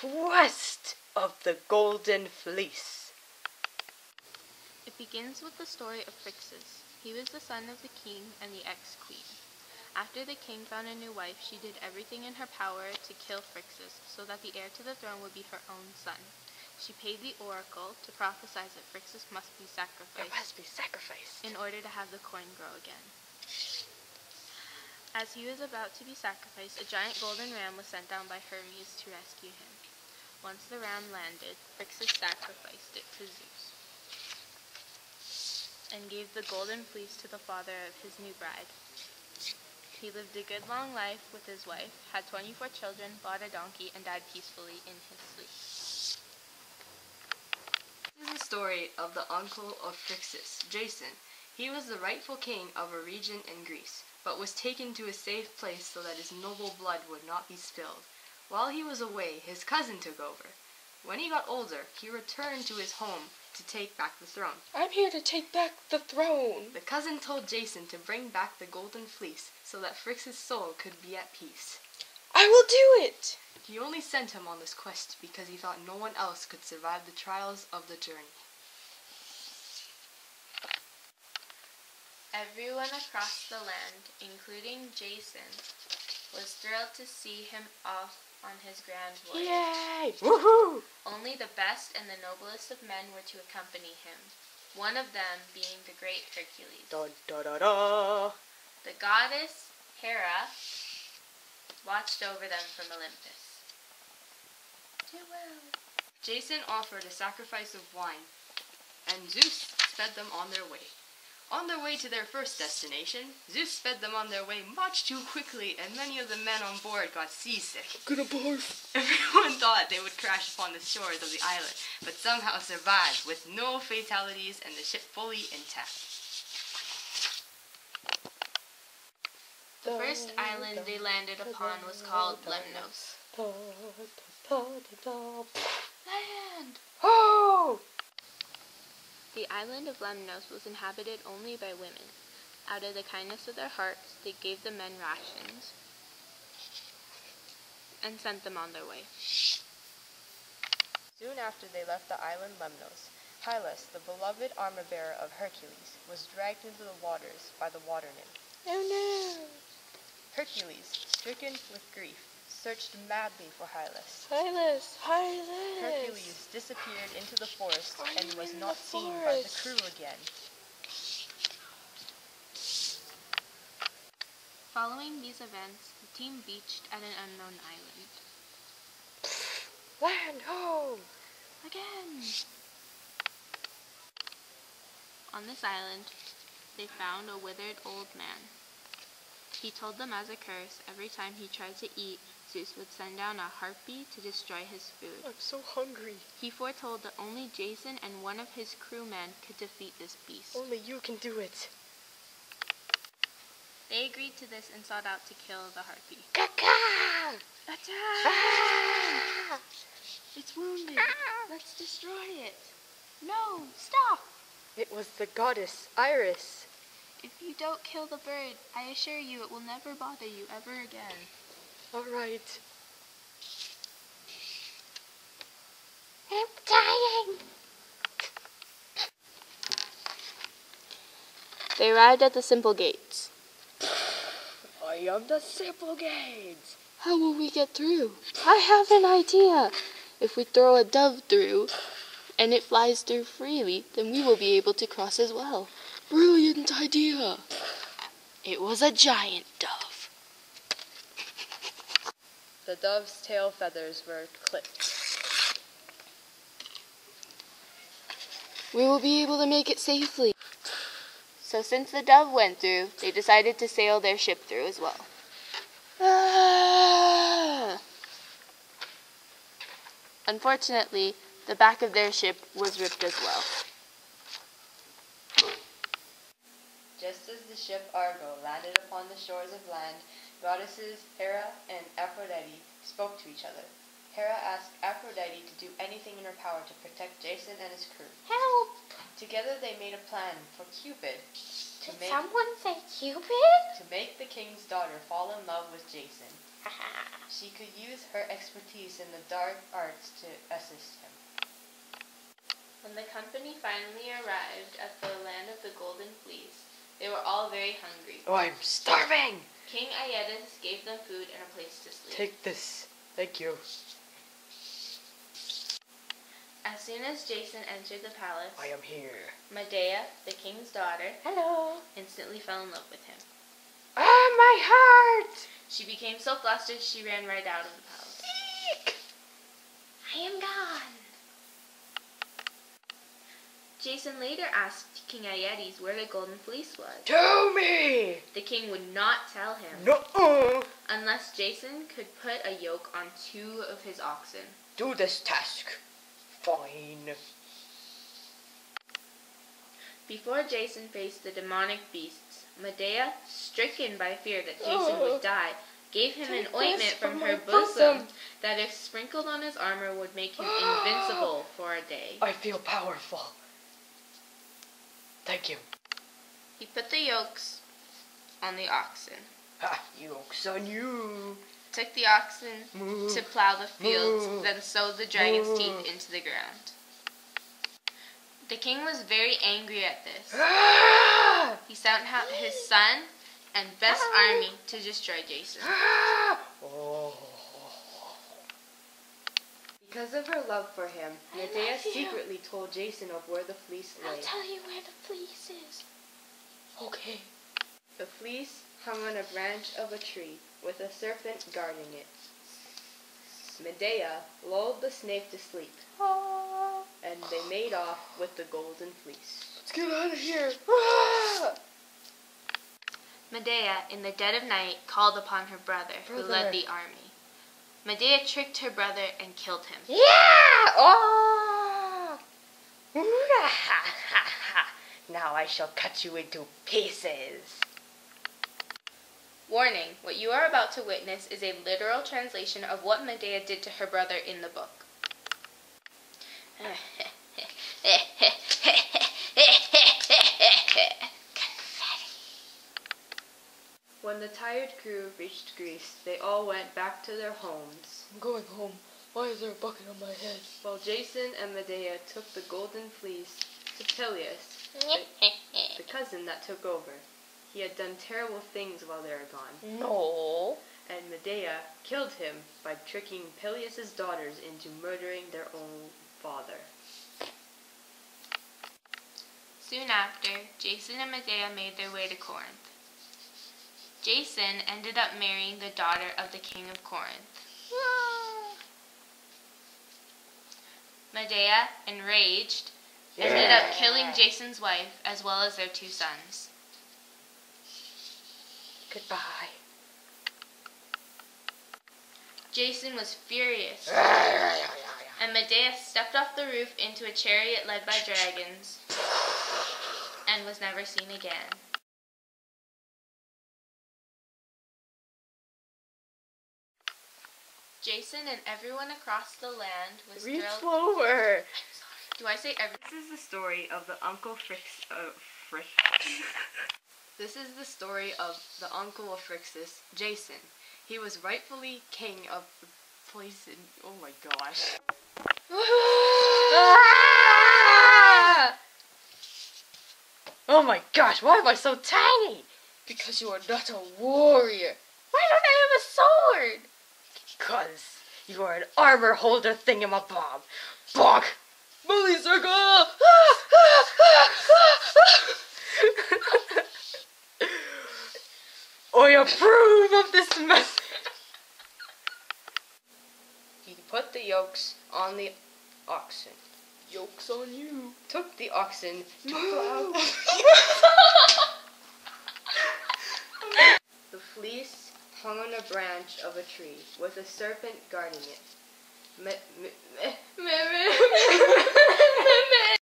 quest of the Golden Fleece. It begins with the story of Phrixus. He was the son of the king and the ex-queen. After the king found a new wife, she did everything in her power to kill Phrixus, so that the heir to the throne would be her own son. She paid the oracle to prophesy that Phrixus must be sacrificed in order to have the corn grow again. As he was about to be sacrificed, a giant golden ram was sent down by Hermes to rescue him. Once the ram landed, Phrixus sacrificed it to Zeus and gave the golden fleece to the father of his new bride. He lived a good long life with his wife, had 24 children, bought a donkey, and died peacefully in his sleep. This is the story of the uncle of Phrixus, Jason. He was the rightful king of a region in Greece, but was taken to a safe place so that his noble blood would not be spilled. While he was away, his cousin took over. When he got older, he returned to his home to take back the throne. I'm here to take back the throne. The cousin told Jason to bring back the golden fleece so that Phrixus' soul could be at peace. I will do it. He only sent him on this quest because he thought no one else could survive the trials of the journey. Everyone across the land, including Jason, was thrilled to see him off on his grand voyage. Yay! Woohoo! Only the best and the noblest of men were to accompany him, one of them being the great Hercules. Da, da, da, da. The goddess Hera watched over them from Olympus. Do well. Jason offered a sacrifice of wine, and Zeus sped them on their way. On their way to their first destination, Zeus sped them on their way much too quickly, and many of the men on board got seasick. I'm gonna barf. Everyone thought they would crash upon the shores of the island, but somehow survived with no fatalities and the ship fully intact. The first island they landed upon was called Lemnos. Land! Oh! The island of Lemnos was inhabited only by women. Out of the kindness of their hearts, they gave the men rations and sent them on their way. Soon after they left the island Lemnos, Hylas, the beloved armor-bearer of Hercules, was dragged into the waters by the water nymph. Oh no! Hercules, stricken with grief, searched madly for Hylas. Hylas! Hylas! Hercules disappeared into the forest and was in not the seen by the forest. crew again. Following these events, the team beached at an unknown island. Land ho! Again! On this island, they found a withered old man. He told them as a curse, every time he tried to eat, Zeus would send down a harpy to destroy his food. I'm so hungry. He foretold that only Jason and one of his crewmen could defeat this beast. Only you can do it. They agreed to this and sought out to kill the harpy. Caca! Attack! Ah! It's wounded. Let's destroy it. No, stop! It was the goddess Iris. If you don't kill the bird, I assure you it will never bother you ever again. All right. I'm dying. They arrived at the Simple Gates. I am the Simple Gates. How will we get through? I have an idea. If we throw a dove through and it flies through freely, then we will be able to cross as well. Brilliant idea. It was a giant dove. The dove's tail feathers were clipped. We will be able to make it safely. So since the dove went through, they decided to sail their ship through as well. Ah! Unfortunately, the back of their ship was ripped as well. Just as the ship Argo landed upon the shores of land, goddesses Hera and Aphrodite spoke to each other. Hera asked Aphrodite to do anything in her power to protect Jason and his crew. Help! Together they made a plan for Cupid Did someone say Cupid? to make the king's daughter fall in love with Jason. She could use her expertise in the dark arts to assist him. When the company finally arrived at the land of the Golden Fleece, they were all very hungry. Oh, I'm starving! King Aietes gave them food and a place to sleep. Take this. Thank you. As soon as Jason entered the palace, I am here. Medea, the king's daughter, Hello. instantly fell in love with him. Ah, my heart! She became so flustered she ran right out of the palace. Eek! I am gone! Jason later asked King Aietes where the Golden Fleece was. Tell me! The king would not tell him No. unless Jason could put a yoke on 2 of his oxen. Do this task. Fine. Before Jason faced the demonic beasts, Medea, stricken by fear that Jason would die, gave him an ointment from her bosom that if sprinkled on his armor would make him invincible for a day. I feel powerful. Thank you. He put the yokes on the oxen, Ah, yoke's on you. took the oxen Moo. to plow the fields, Moo. then sowed the dragon's Moo. teeth into the ground. The king was very angry at this. Ah! He sent out his son and best army to destroy Jason. Ah! Oh. Because of her love for him, Medea secretly told Jason of where the fleece lay. I'll tell you where the fleece is. Okay. The fleece hung on a branch of a tree, with a serpent guarding it. Medea lulled the snake to sleep, and they made off with the golden fleece. Let's get out of here. Ah! Medea, in the dead of night, called upon her brother, who led the army. Medea tricked her brother and killed him. Yeah! Oh! Now I shall cut you into pieces. Warning, what you are about to witness is a literal translation of what Medea did to her brother in the book. When the tired crew reached Greece, they all went back to their homes, I'm going home. Why is there a bucket on my head? while Jason and Medea took the golden fleece to Peleus, the cousin that took over. He had done terrible things while they were gone, No. and Medea killed him by tricking Peleus' daughters into murdering their own father. Soon after, Jason and Medea made their way to Corinth. Jason ended up marrying the daughter of the king of Corinth. Medea, enraged, ended up killing Jason's wife as well as their 2 sons. Goodbye. Jason was furious, and Medea stepped off the roof into a chariot led by dragons and was never seen again. Jason and everyone across the land was Reach thrilled. slower. Do I say every? This is the story of the Uncle This is the story of the uncle of Phrixus, Jason. He was rightfully king of the place in... Oh my gosh. Oh my gosh, why am I so tiny? Because you are not a warrior. Why don't I have a sword? Because you are an armor holder thingamabob. Bonk! Bully circle! I approve of this message. He put the yokes on the oxen, Joke's on you. took the oxen to plow. The fleece hung on a branch of a tree, with a serpent guarding it.